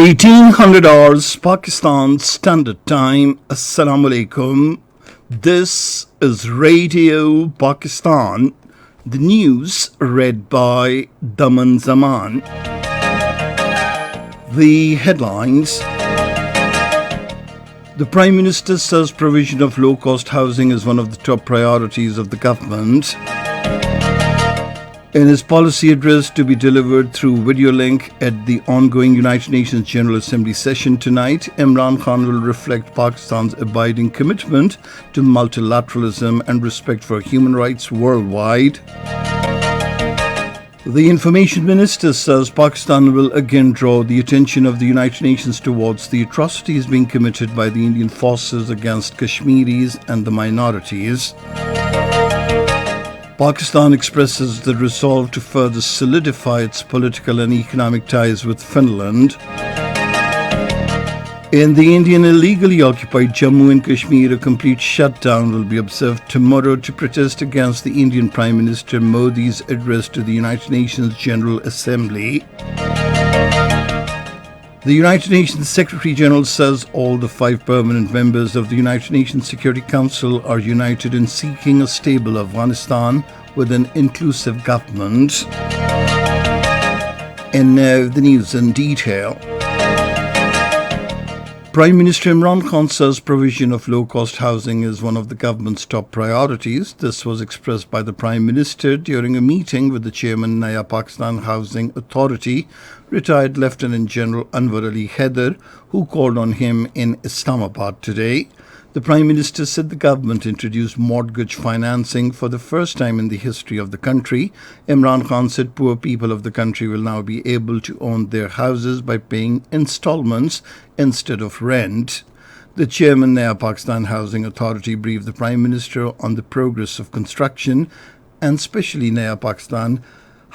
1800 hours Pakistan Standard Time. Assalamu alaikum. This is Radio Pakistan. The news read by Daman Zaman. The headlines. The Prime Minister says provision of low-cost housing is one of the top priorities of the government. In his policy address to be delivered through video link at the ongoing United Nations General Assembly session tonight, Imran Khan will reflect Pakistan's abiding commitment to multilateralism and respect for human rights worldwide. The Information Minister says Pakistan will again draw the attention of the United Nations towards the atrocities being committed by the Indian forces against Kashmiris and the minorities. Pakistan expresses the resolve to further solidify its political and economic ties with Finland. In the Indian illegally occupied Jammu and Kashmir, a complete shutdown will be observed tomorrow to protest against the Indian Prime Minister Modi's address to the United Nations General Assembly. The United Nations Secretary-General says all the 5 permanent members of the United Nations Security Council are united in seeking a stable Afghanistan with an inclusive government. And now the news in detail. Prime Minister Imran Khan says provision of low-cost housing is one of the government's top priorities. This was expressed by the Prime Minister during a meeting with the Chairman Naya Pakistan Housing Authority, retired Lieutenant General Anwar Ali Haider, who called on him in Islamabad today. The Prime Minister said the government introduced mortgage financing for the first time in the history of the country. Imran Khan said poor people of the country will now be able to own their houses by paying installments instead of rent. The chairman Naya Pakistan Housing Authority briefed the Prime Minister on the progress of construction and especially Naya Pakistan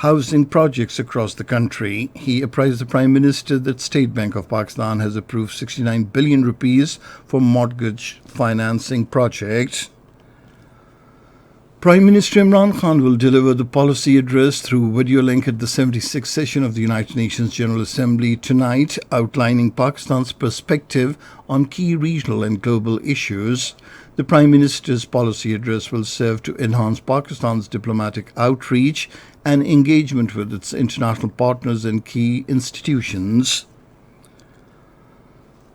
housing projects across the country. He apprised the Prime Minister that State Bank of Pakistan has approved 69 billion rupees for mortgage financing projects. Prime Minister Imran Khan will deliver the policy address through video link at the 76th session of the United Nations General Assembly tonight, outlining Pakistan's perspective on key regional and global issues. The Prime Minister's policy address will serve to enhance Pakistan's diplomatic outreach and engagement with its international partners and key institutions.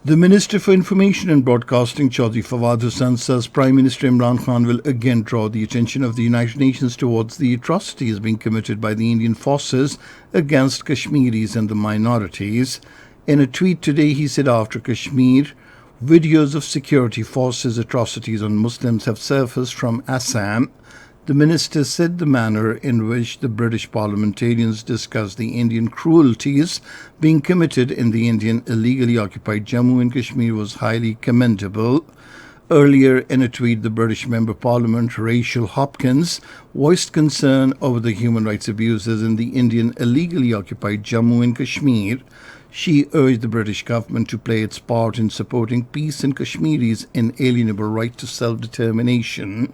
The Minister for Information and Broadcasting, Chaudhry Fawad Hussain, says Prime Minister Imran Khan will again draw the attention of the United Nations towards the atrocities being committed by the Indian forces against Kashmiris and the minorities. In a tweet today, he said after Kashmir, videos of security forces' atrocities on Muslims have surfaced from Assam. The minister said the manner in which the British parliamentarians discussed the Indian cruelties being committed in the Indian illegally occupied Jammu and Kashmir was highly commendable. Earlier in a tweet, the British Member of Parliament Rachel Hopkins voiced concern over the human rights abuses in the Indian illegally occupied Jammu and Kashmir. She urged the British government to play its part in supporting peace and Kashmiris' inalienable right to self-determination.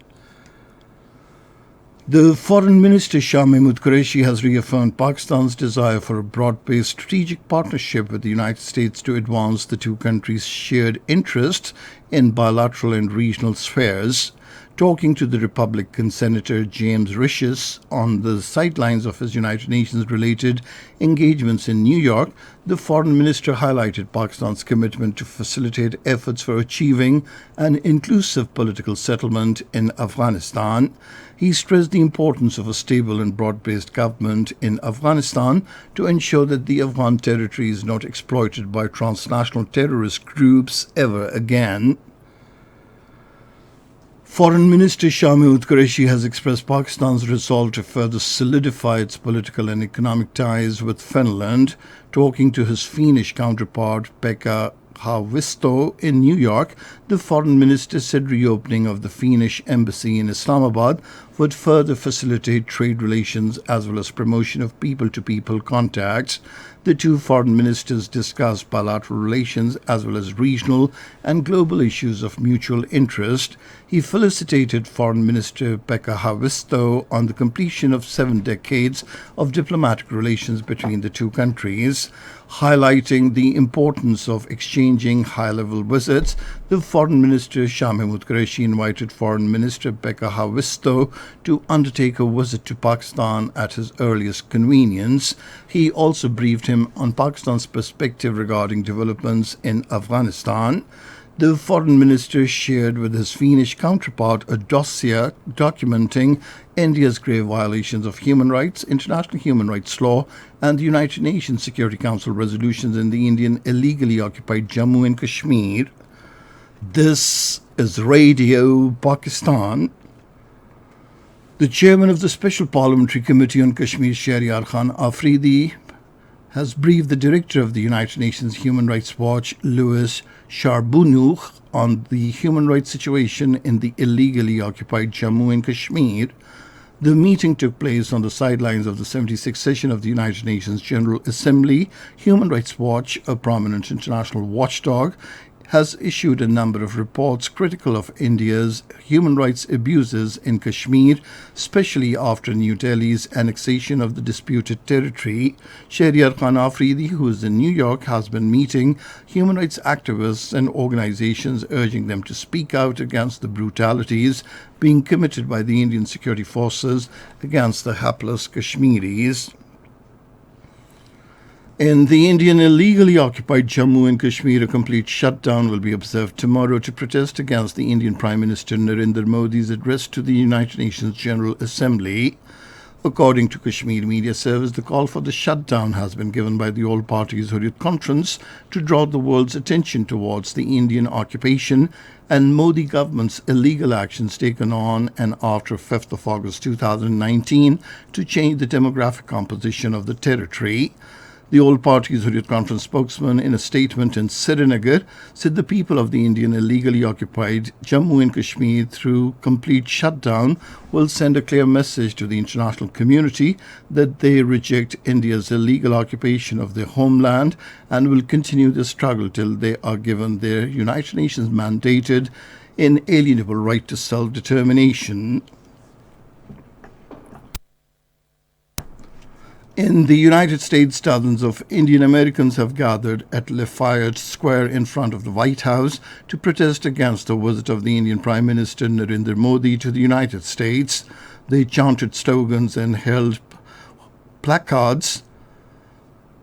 The Foreign Minister Shah Mahmood Qureshi has reaffirmed Pakistan's desire for a broad-based strategic partnership with the United States to advance the two countries' shared interests in bilateral and regional spheres. Talking to the Republican Senator James Riches on the sidelines of his United Nations-related engagements in New York, the Foreign Minister highlighted Pakistan's commitment to facilitate efforts for achieving an inclusive political settlement in Afghanistan. He stressed the importance of a stable and broad-based government in Afghanistan to ensure that the Afghan territory is not exploited by transnational terrorist groups ever again. Foreign Minister Shah Mahmood Qureshi has expressed Pakistan's resolve to further solidify its political and economic ties with Finland. Talking to his Finnish counterpart Pekka Haavisto in New York, the Foreign Minister said reopening of the Finnish embassy in Islamabad would further facilitate trade relations as well as promotion of people-to-people contacts. The two foreign ministers discussed bilateral relations as well as regional and global issues of mutual interest. He felicitated Foreign Minister Pekka Haavisto on the completion of 7 decades of diplomatic relations between the two countries. Highlighting the importance of exchanging high-level visits, the Foreign Minister Shah Mahmood Qureshi invited Foreign Minister Pekka Haavisto to undertake a visit to Pakistan at his earliest convenience. He also briefed him on Pakistan's perspective regarding developments in Afghanistan. The foreign minister shared with his Finnish counterpart a dossier documenting India's grave violations of human rights, international human rights law, and the United Nations Security Council resolutions in the Indian illegally occupied Jammu and Kashmir. This is Radio Pakistan. The chairman of the Special Parliamentary Committee on Kashmir, Shahryar Khan Afridi, has briefed the director of the United Nations Human Rights Watch, Louis Charbonneau, on the human rights situation in the illegally occupied Jammu and Kashmir. The meeting took place on the sidelines of the 76th session of the United Nations General Assembly. Human Rights Watch, a prominent international watchdog, has issued a number of reports critical of India's human rights abuses in Kashmir, especially after New Delhi's annexation of the disputed territory. Shahryar Khan Afridi, who is in New York, has been meeting human rights activists and organizations, urging them to speak out against the brutalities being committed by the Indian security forces against the hapless Kashmiris. In the Indian illegally occupied Jammu and Kashmir, a complete shutdown will be observed tomorrow to protest against the Indian Prime Minister Narendra Modi's address to the United Nations General Assembly. According to Kashmir Media Service, the call for the shutdown has been given by the All Parties Hurriyat Conference to draw the world's attention towards the Indian occupation and Modi government's illegal actions taken on and after 5th of August 2019 to change the demographic composition of the territory. The All Parties Hurriyat Conference spokesman, in a statement in Srinagar, said the people of the Indian illegally occupied Jammu and Kashmir through complete shutdown will send a clear message to the international community that they reject India's illegal occupation of their homeland and will continue the struggle till they are given their United Nations mandated inalienable right to self-determination. In the United States, dozens of Indian Americans have gathered at Lafayette Square in front of the White House to protest against the visit of the Indian Prime Minister Narendra Modi to the United States. They chanted slogans and held placards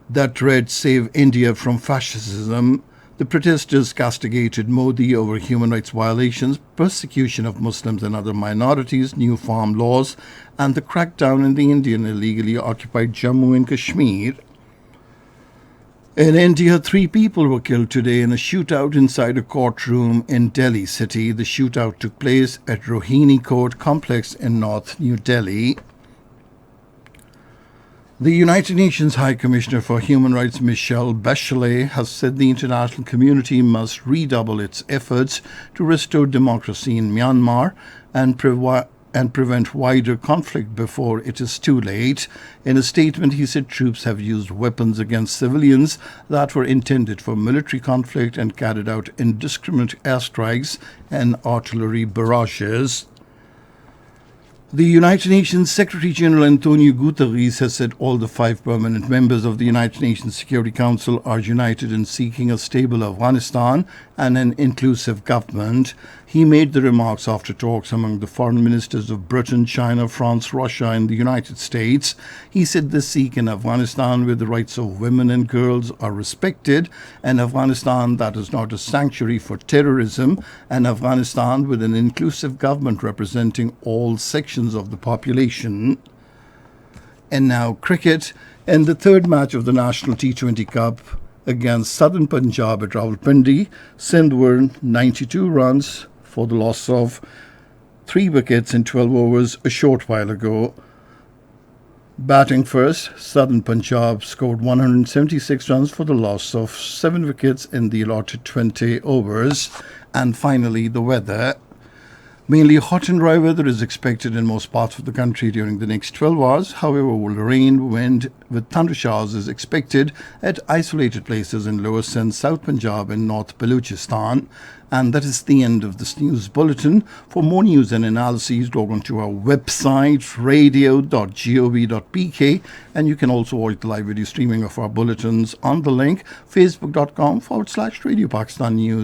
that read "Save India from Fascism." The protesters castigated Modi over human rights violations, persecution of Muslims and other minorities, new farm laws, and the crackdown in the Indian illegally occupied Jammu and Kashmir. In India, 3 people were killed today in a shootout inside a courtroom in Delhi city. The shootout took place at Rohini Court Complex in North New Delhi. The United Nations High Commissioner for Human Rights, Michelle Bachelet, has said the international community must redouble its efforts to restore democracy in Myanmar and prevent wider conflict before it is too late. In a statement, he said troops have used weapons against civilians that were intended for military conflict and carried out indiscriminate airstrikes and artillery barrages. The United Nations Secretary General Antonio Guterres has said all the 5 permanent members of the United Nations Security Council are united in seeking a stable Afghanistan and an inclusive government. He made the remarks after talks among the foreign ministers of Britain, China, France, Russia, and the United States. He said they seek an Afghanistan where the rights of women and girls are respected, an Afghanistan that is not a sanctuary for terrorism, an Afghanistan with an inclusive government representing all sections of the population. And now cricket. In the 3rd match of the National T20 Cup against Southern Punjab at Rawalpindi, Sindh were 92 runs for the loss of 3 wickets in 12 overs a short while ago. Batting first, Southern Punjab scored 176 runs for the loss of 7 wickets in the allotted 20 overs. And finally, the weather. Mainly hot and dry weather is expected in most parts of the country during the next 12 hours. However, rain, wind with thunder showers is expected at isolated places in Lower Sindh, South Punjab and North Baluchistan. And that is the end of this news bulletin. For more news and analyses, log on to our website, radio.gov.pk, and you can also watch the live video streaming of our bulletins on the link facebook.com/Radio Pakistan News.